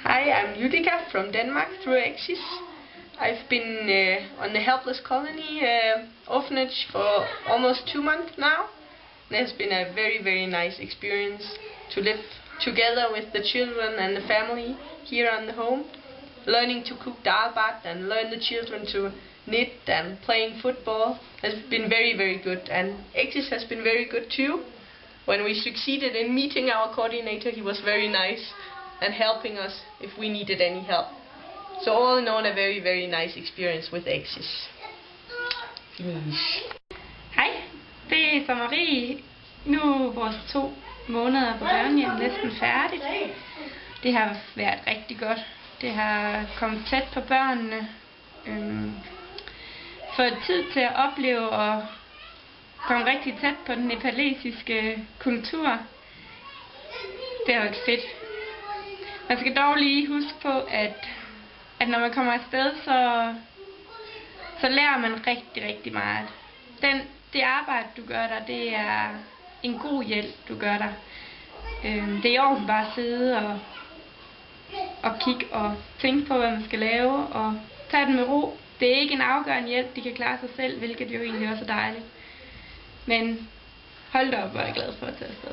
Hi, I'm Judika from Denmark through Axis. I've been on the Helpless Colony orphanage for almost 2 months now. It has been a very nice experience to live together with the children and the family here on the home. Learning to cook dal bhat and learn the children to knit and playing football has been very good, and Axis has been very good too. When we succeeded in meeting our coordinator, he was very nice and helping us if we needed any help. So all in all, a very nice experience with Axis. Hej, det er så Marie. Nu er vores 2 måneder på børnehjem næsten færdigt. Det har været rigtig godt. Det har kommet tæt på børnene. Fået tid til at opleve og komme rigtig tæt på den nepalesiske kultur. Det har været fedt. Man skal dog lige huske på, at når man kommer afsted, så lærer man rigtig meget. Det arbejde, du gør der, det er en god hjælp, du gør der. Det er i orden bare at sidde og kigge og tænke på, hvad man skal lave, og tage den med ro. Det er ikke en afgørende hjælp, de kan klare sig selv, hvilket jo egentlig også er dejligt. Men hold da op, hvor er jeg glad for at tage afsted.